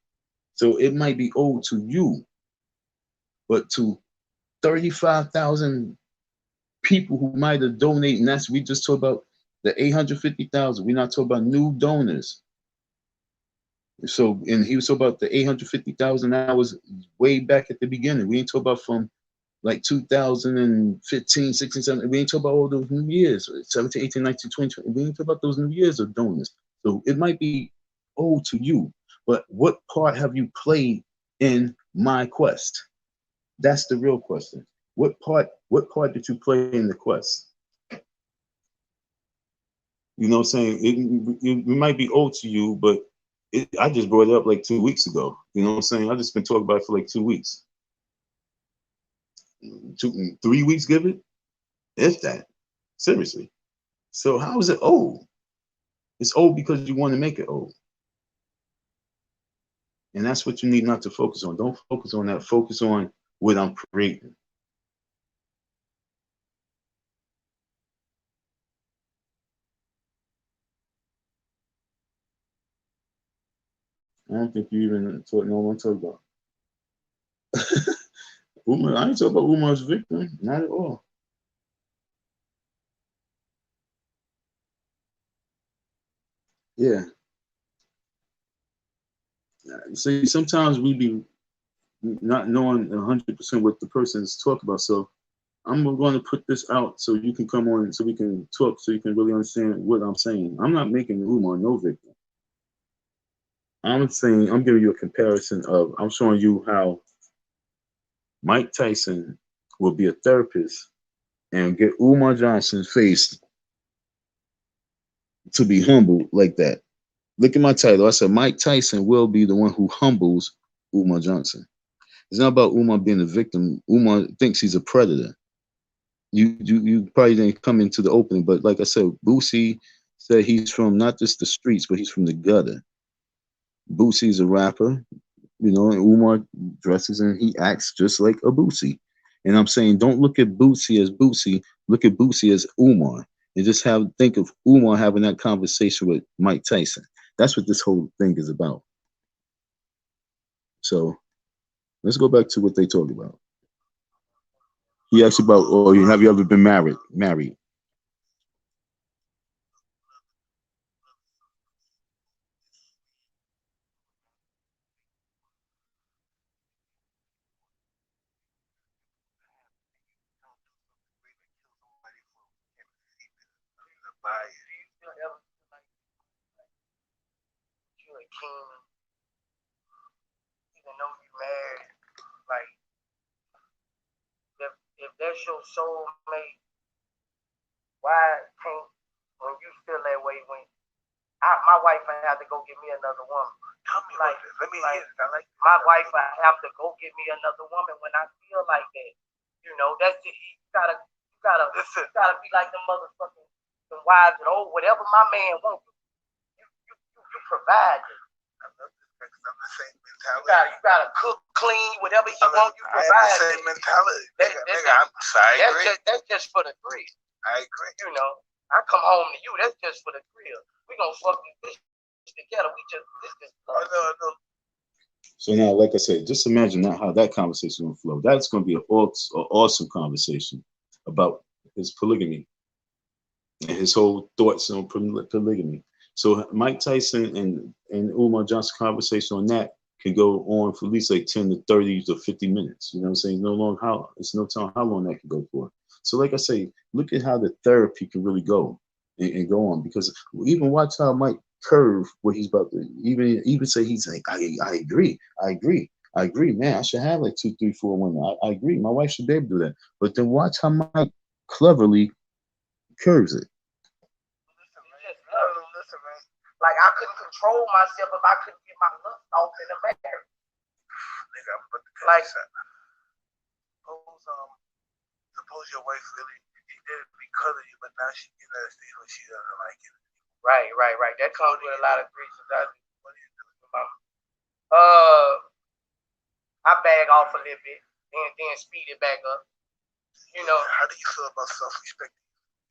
So it might be old to you, but to 35,000 people who might have donated, and we just talked about the 850,000. We're not talking about new donors. So, and he was talking about the 850,000. That was way back at the beginning. We ain't talking about from like 2015, 16, 17. We ain't talking about all those new years, 17, 18, 19, 20, 20. We ain't talking about those new years of donors. So it might be old to you, but what part have you played in my quest? That's the real question. What part did you play in the quest? You know what I'm saying? It might be old to you, but I just brought it up like 2 weeks ago. You know what I'm saying? I've just been talking about it for like 2 weeks. 3 weeks, give it? If that. Seriously. So how is it old? It's old because you want to make it old. And that's what you need not to focus on. Don't focus on that. Focus on what I'm creating. I don't think you even know what I'm talking about. Umar, I ain't talking about Umar's victim. Not at all. Yeah. See, sometimes we be not knowing 100% what the person is talking about. So I'm going to put this out so you can come on, so we can talk, so you can really understand what I'm saying. I'm not making Umar no victim. I'm saying, I'm giving you a comparison of, I'm showing you how Mike Tyson will be a therapist and get Umar Johnson's face to be humble like that. Look at my title. I said Mike Tyson will be the one who humbles Umar Johnson. It's not about Umar being a victim. Umar thinks he's a predator. You probably didn't come into the opening, but like I said, Boosie said he's from not just the streets, but he's from the gutter. Boosie's a rapper, you know, and Umar dresses and he acts just like a Boosie. And I'm saying, don't look at Boosie as Boosie. Look at Boosie as Umar, and just think of Umar having that conversation with Mike Tyson. That's what this whole thing is about. So let's go back to what they talk about. He asked about, or have you ever been married? You're a king, even though you're married. Like, if that's your soulmate, why can't, when you feel that way, my wife, I have to go get me another woman. Tell me like this. Let me hear it. I like my wife, I have to go get me another woman when I feel like that. You know, that's just, you gotta be like the motherfucking the wives and whatever my man wants, you provide it. I love this because I'm the same mentality. You gotta cook, clean, whatever he wants, you provide. I have the same mentality. That's just for the thrill. I agree. You know, I come home to you, that's just for the thrill. We gonna fuck this together. No. So now, like I said, just imagine how that conversation will flow. That's going to be an awesome conversation about his polygamy and his whole thoughts on polygamy. So Mike Tyson and Umar Johnson conversation on that can go on for at least like 10 to 30 to 50 minutes. You know what I'm saying? It's no telling how long that can go for. So like I say, look at how the therapy can really go and go on, because even watch how Mike curve what he's about to even say. He's like, I agree, man. I should have like 2, 3, 4 women. I agree. My wife should be able to do that. But then watch how Mike cleverly curves it. Listen, man. Like I couldn't control myself if I couldn't get my lust off in the marriage. Nigga, I'm about to tell Like, you something. Suppose your wife really she did it because of you, but now she getting at a stage where she doesn't like it. Right. That comes with a lot of reasons. What do you do? I bag off a little bit and then speed it back up. You know. How do you feel about self-respect?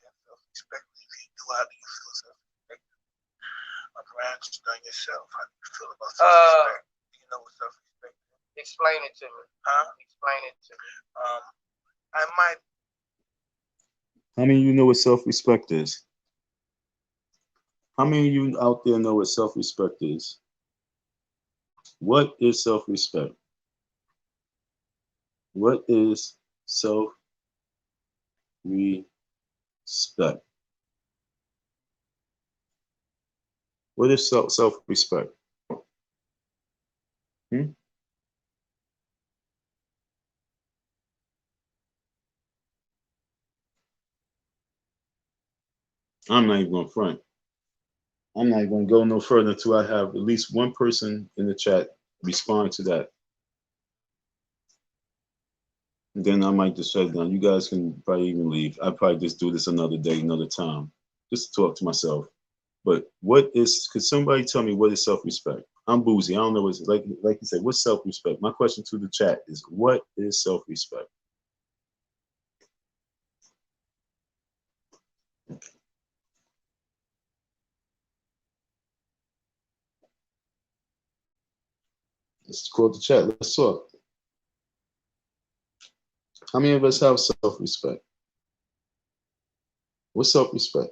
Self-respect. If you do, how do you feel self-respect? Like ranch on yourself. How do you feel about self-respect? Do you know what self-respect is? Explain it to me. Huh? Explain it to me. I might. How many of you know what self-respect is? How many of you out there know what self-respect is? What is self-respect? What is self-respect? What is self-respect? I'm not even going to front. I'm not even going to go no further until I have at least one person in the chat respond to that. And then I might just shut it down. You guys can probably even leave. I'll probably just do this another day, another time, just to talk to myself. But could somebody tell me what is self-respect? I'm boozy. I don't know what's like you said, what's self-respect? My question to the chat is, what is self-respect? Let's call the chat. Let's talk. How many of us have self-respect? What's self-respect?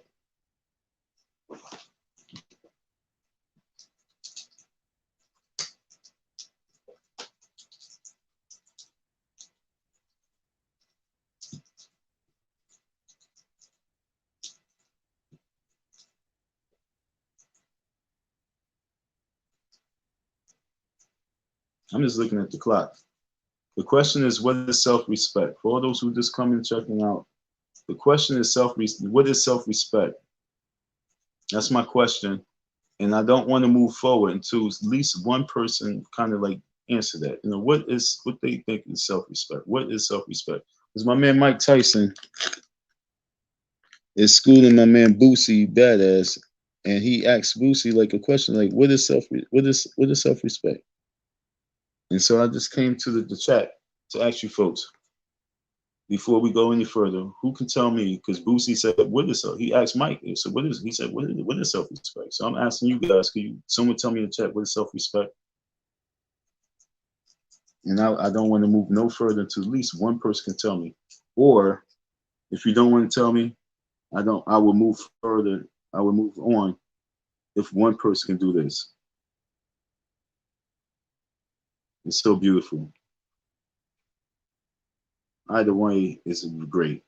I'm just looking at the clock. The question is, what is self-respect? For all those who just come and checking out, the question is what is self-respect? That's my question. And I don't want to move forward until at least one person kind of like answer that. You know, what they think is self-respect? What is self-respect? Because my man Mike Tyson is schooling my man Boosie Badass, and he asked Boosie like a question like, what is self-respect? And so I just came to the chat to ask you folks, before we go any further, who can tell me? Because Boosie said, "What is self?" He asked Mike. So what is? He said, "What is self-respect?" So I'm asking you guys. Can someone tell me in the chat what is self-respect? And I don't want to move no further until at least one person can tell me. Or if you don't want to tell me, I will move further. I will move on if one person can do this. It's so beautiful. Either way is great.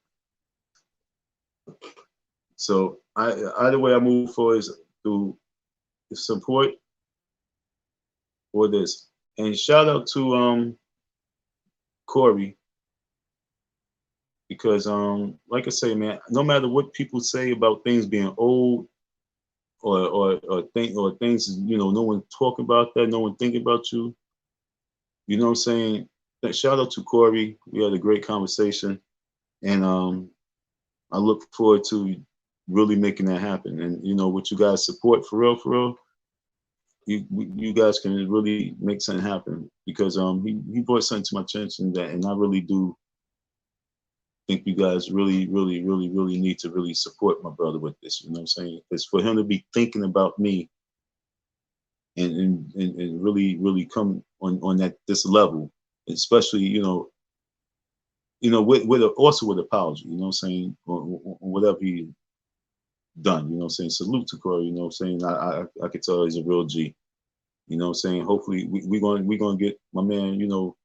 So either way I move forward is through support or this. And shout out to Corey, because like I say, man, no matter what people say about things being old or things, you know, no one talking about that, no one thinking about you. You know what I'm saying? Shout out to Corey. We had a great conversation, and I look forward to really making that happen. And you know, with you guys' support, for real, you guys can really make something happen, because he brought something to my attention that, and I really do think you guys really need to really support my brother with this. You know what I'm saying? Because for him to be thinking about me and really come on this level, especially you know with also with apology. You know what I'm saying? On whatever he done. You know what I'm saying? Salute to Corey. You know what I'm saying? I could tell he's a real G. You know what I'm saying? Hopefully we're gonna get my man, you know,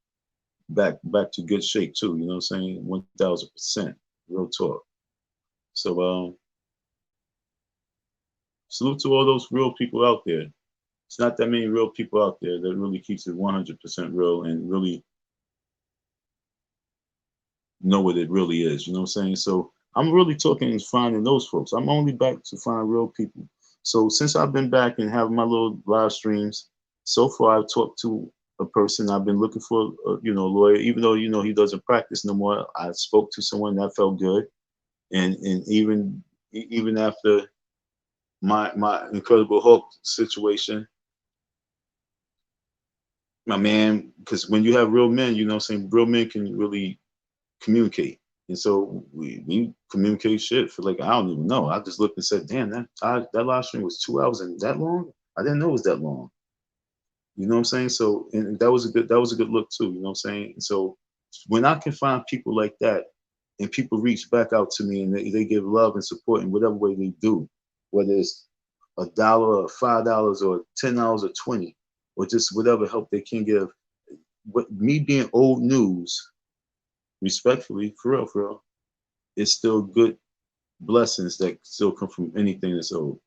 back to good shape too. You know what I'm saying? 1000%. Real talk. So Salute to all those real people out there. It's not that many real people out there that really keeps it 100% real and really know what it really is. You know what I'm saying? So I'm really talking and finding those folks. I'm only back to find real people. So since I've been back and having my little live streams, so far I've talked to a person. I've been looking for, a lawyer, even though, he doesn't practice no more. I spoke to someone that felt good. And even after my Incredible Hulk situation, my man, because when you have real men, you know what I'm saying, real men can really communicate. And so we communicate shit for like, I don't even know. I just looked and said, damn, that live stream was 2 hours and that long? I didn't know it was that long. You know what I'm saying? So, and that was a good look too, you know what I'm saying? And so when I can find people like that and people reach back out to me and they give love and support in whatever way they do, whether it's $1 or $5 or $10 or 20, or just whatever help they can give. But me being old news, respectfully, for real, it's still good blessings that still come from anything that's old.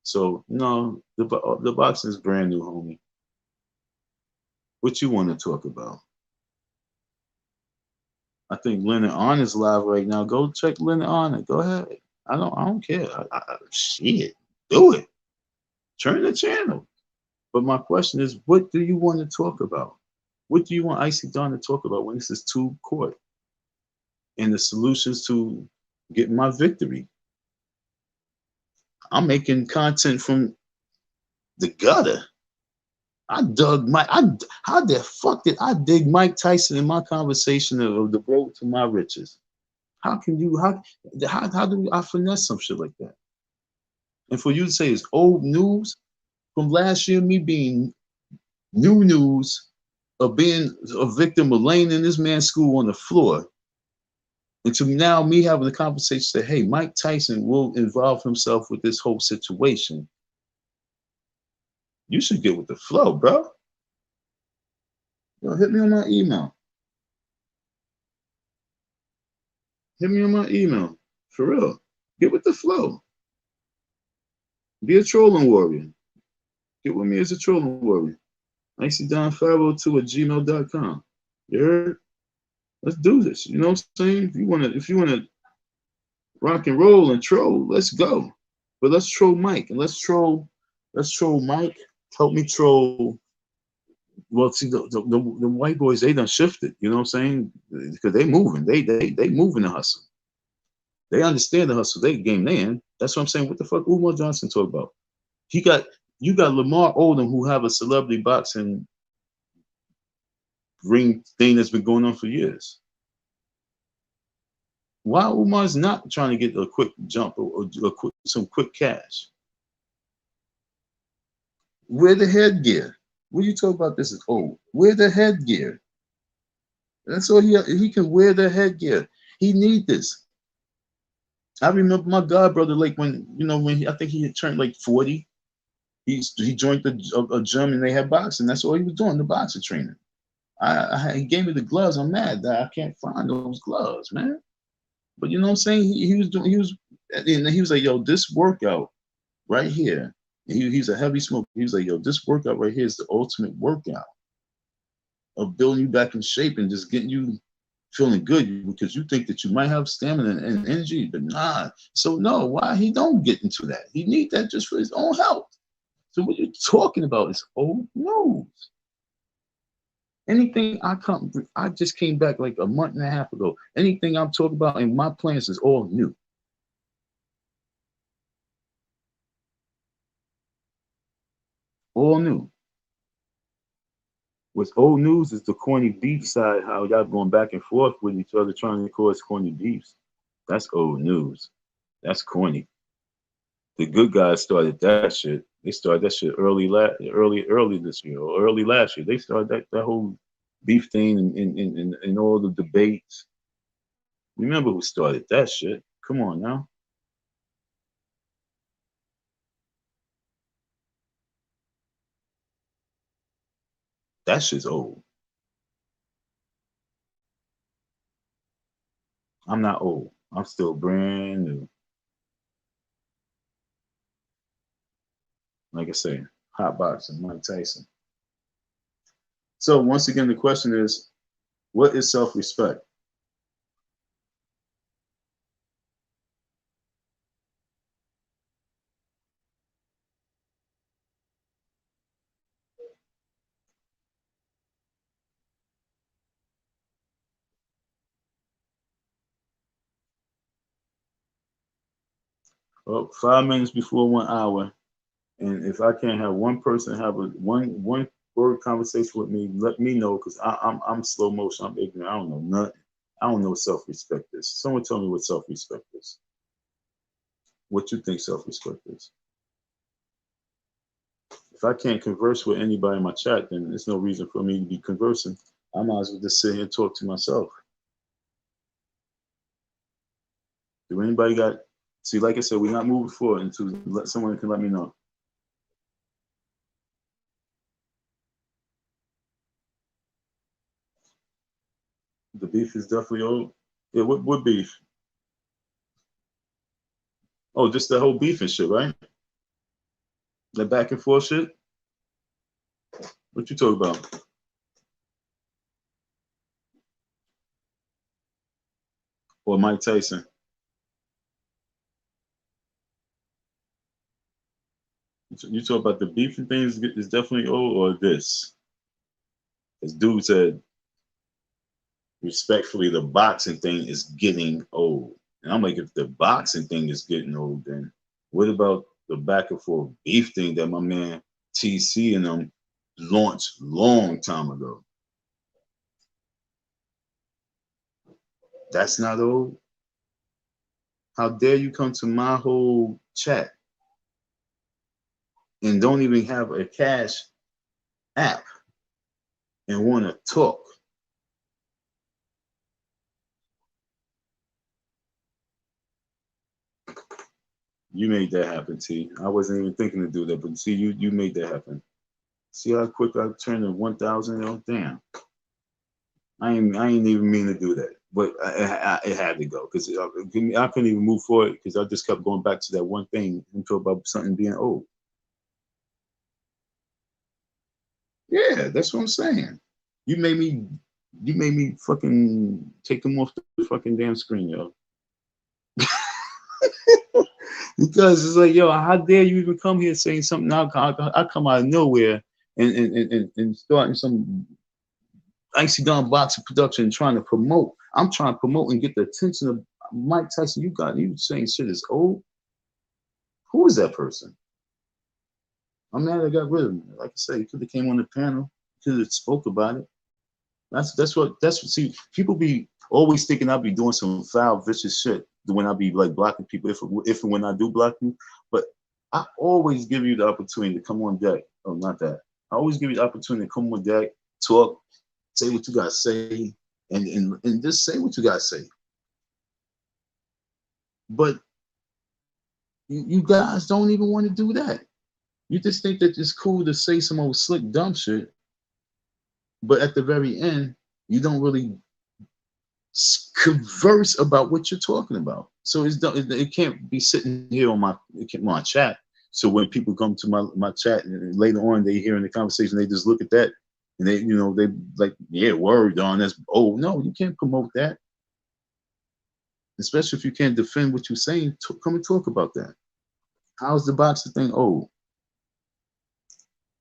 So no, the boxing is brand new, homie. What you want to talk about? I think Leonard On is live right now. Go check Leonard On. Go ahead. I don't care. Shit, do it. Turn the channel. But my question is, what do you want to talk about? What do you want Icy Don to talk about when this is to court? And the solutions to get my victory. I'm making content from the gutter. I dug Mike. How the fuck did I dig Mike Tyson in my conversation of the road to my riches? How can you, how do I finesse some shit like that? And for you to say it's old news from last year, me being new news of being a victim of laying in this man's school on the floor, and to now me having a conversation that, hey, Mike Tyson will involve himself with this whole situation. You should get with the flow, bro. Hit me on my email. Hit me on my email. For real. Get with the flow. Be a trolling warrior. Get with me as a trolling warrior. Icdon502@gmail.com. You heard? Let's do this. You know what I'm saying? If you wanna rock and roll and troll, let's go. But let's troll Mike and let's troll Mike. Help me troll. Well, see, the white boys, they done shifted. You know what I'm saying? Because they moving. They moving the hustle. They understand the hustle. They game they in. That's what I'm saying. What the fuck Umar Johnson talk about? You got Lamar Odom, who have a celebrity boxing ring thing that's been going on for years. Why Umar's not trying to get a quick jump or some quick cash? Wear the headgear. What you talk about? This is old. Wear the headgear. That's all he can wear the headgear. He need this. I remember my god brother, like when I think he had turned like 40. He joined a gym and they had boxing. That's all he was doing, the boxing training. He gave me the gloves. I'm mad that I can't find those gloves, man. But you know what I'm saying? He was like, yo, this workout right here. He's a heavy smoker. He was like, yo, this workout right here is the ultimate workout of building you back in shape and just getting you feeling good, because you think that you might have stamina and energy, but nah. So no, why he don't get into that? He need that just for his own health. So what you're talking about is old news. Anything I just came back like a month and a half ago. Anything I'm talking about in my plans is all new. All new. What's old news is the corny beef side, how y'all going back and forth with each other trying to cause corny beefs. That's old news. That's corny. The good guys started that shit. They started that shit early this year or early last year. They started that whole beef thing and all the debates. Remember who started that shit? Come on now. That shit's old. I'm not old. I'm still brand new. Like I say, hot boxing, Mike Tyson. So once again, the question is, what is self-respect? Well, 5 minutes before 1 hour, and if I can't have one person have a one word conversation with me, let me know, because I'm slow motion. I'm ignorant. I don't know nothing. I don't know what self-respect is. Someone tell me what self-respect is. What you think self-respect is? If I can't converse with anybody in my chat, then there's no reason for me to be conversing. I might as well just sit here and talk to myself. Do anybody got? See, like I said, we're not moving forward until someone can let me know. The beef is definitely old. Yeah, what beef? Oh, just the whole beef and shit, right? The back and forth shit. What you talk about? Or Mike Tyson? You talk about the beef and things is definitely old, or this? As dude said, respectfully, the boxing thing is getting old. And I'm like, if the boxing thing is getting old, then what about the back and forth beef thing that my man TC and them launched long time ago? That's not old. How dare you come to my whole chat and don't even have a cash app and want to talk? You made that happen, T. I wasn't even thinking to do that, but see, you made that happen. See how quick I turned to 1,000? Oh, damn. I ain't even mean to do that, but it had to go, because I couldn't even move forward, because I just kept going back to that one thing and talk about something being old. Yeah, that's what I'm saying. You made me fucking take them off the fucking damn screen, yo. Because it's like, yo, how dare you even come here saying something? I come out of nowhere and starting some Icdon boxing production, trying to promote. I'm trying to promote and get the attention of Mike Tyson. You saying shit is old? Who is that person? I'm mad I got rid of him. Like I said, he could have came on the panel, could have spoke about it. That's what. See, people be always thinking I'll be doing some foul, vicious shit when I be like blocking people, if and when I do block you. But I always give you the opportunity to come on deck. Oh, not that. I always give you the opportunity to come on deck, talk, say what you gotta say, and just say what you gotta say. But you guys don't even want to do that. You just think that it's cool to say some old slick dumb shit, but at the very end, you don't really converse about what you're talking about. So it can't be sitting here on my chat. So when people come to my chat and later on they hear in the conversation, they just look at that and they like, yeah, word on that's, oh no, you can't promote that. Especially if you can't defend what you're saying, come and talk about that. How's the boxing thing old?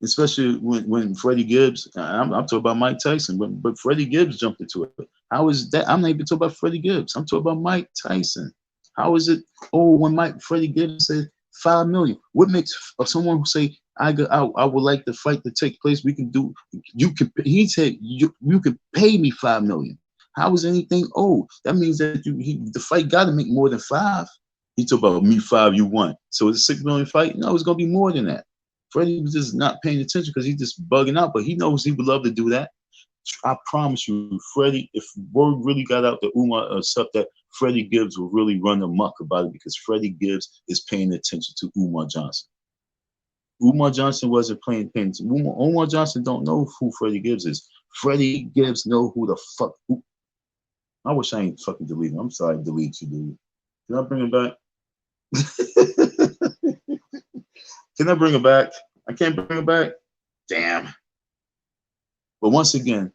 Especially when Freddie Gibbs, I'm talking about Mike Tyson, but Freddie Gibbs jumped into it. How is that? I'm not even talking about Freddie Gibbs. I'm talking about Mike Tyson. How is it? Oh, when Freddie Gibbs said 5 million, what makes someone who say I would like the fight to take place? We can do. You can. He said you can pay me 5 million. How is anything old? That means that the fight got to make more than 5. He talked about me 5, you 1. So it's a $6 million fight. No, it's gonna be more than that. Freddie was just not paying attention because he's just bugging out, but he knows he would love to do that. I promise you, Freddie, if word really got out to Umar or stuff, that Freddie Gibbs will really run amok about it, because Freddie Gibbs is paying attention to Umar Johnson. Umar Johnson wasn't paying attention. Umar Johnson don't know who Freddie Gibbs is. Freddie Gibbs know who the fuck. I wish I ain't fucking deleted him. I'm sorry, delete you, dude. Can I bring him back? Can I bring her back? I can't bring her back. Damn. But once again,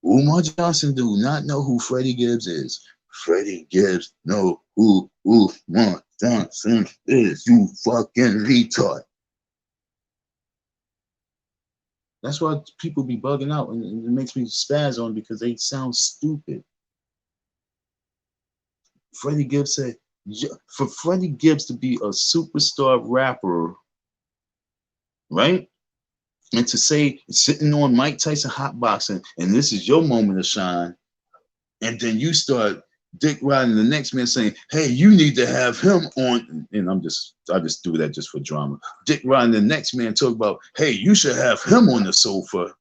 Umar Johnson do not know who Freddie Gibbs is. Freddie Gibbs know who Umar Johnson is. You fucking retard. That's why people be bugging out, and it makes me spaz on because they sound stupid. Freddie Gibbs said, for Freddie Gibbs to be a superstar rapper, right? And to say sitting on Mike Tyson hot boxing, and this is your moment to shine, and then you start dick riding the next man saying, hey, you need to have him on, and I just do that just for drama. Dick riding the next man talk about, hey, you should have him on the sofa.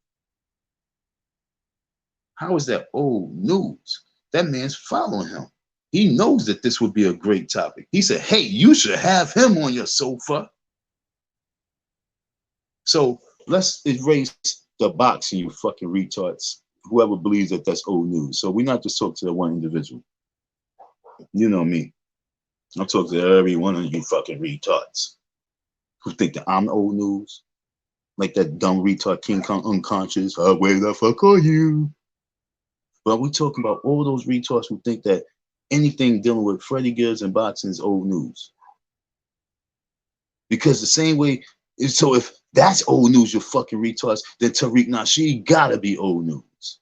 How is that old news? That man's following him. He knows that this would be a great topic. He said, hey, you should have him on your sofa. So let's erase the boxing, you fucking retards. Whoever believes that that's old news. So we're not just talking to that one individual. You know me. I'm talking to every one of you fucking retards who think that I'm old news. Like that dumb retard King Kong unconscious. Oh, where the fuck are you? But we're talking about all those retards who think that anything dealing with Freddie Gibbs and boxing is old news. Because the same way, so if that's old news, you fucking retards, then Tariq Nasheed gotta be old news.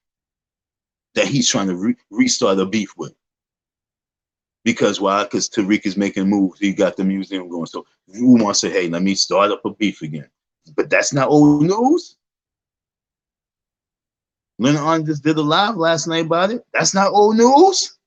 That he's trying to restart a beef with. Because why? Because Tariq is making moves. He got the museum going. So Umar said, hey, let me start up a beef again. But that's not old news. Leonard just did a live last night about it. That's not old news.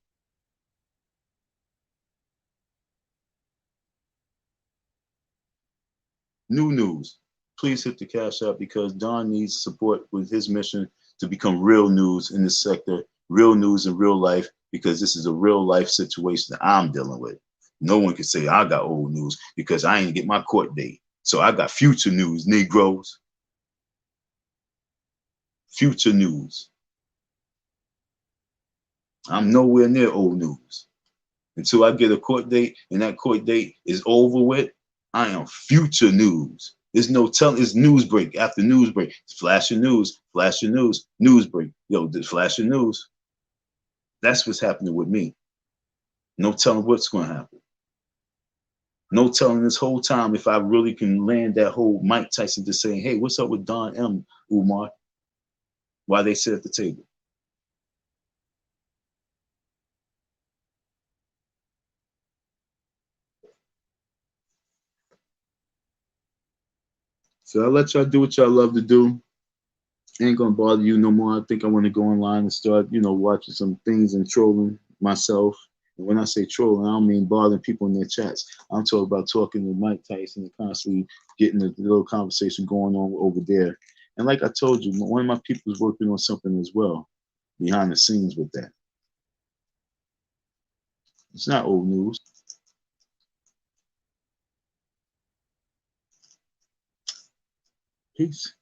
New news. Please hit the cash out because Don needs support with his mission to become real news in this sector, real news in real life, because this is a real life situation that I'm dealing with. No one can say I got old news because I ain't get my court date. So I got future news, Negroes. Future news. I'm nowhere near old news. Until I get a court date and that court date is over with, I am future news. There's no telling. It's news break after news break. It's flashing news, news break. Yo, the flashing news. That's what's happening with me. No telling what's going to happen. No telling this whole time if I really can land that whole Mike Tyson just saying, hey, what's up with Don M, Umar? Why they sit at the table. So I'll let y'all do what y'all love to do. Ain't gonna bother you no more. I think I want to go online and start, watching some things and trolling myself. And when I say trolling, I don't mean bothering people in their chats. I'm talking about talking to Mike Tyson and constantly getting a little conversation going on over there. And like I told you, one of my people is working on something as well behind the scenes with that. It's not old news. Peace.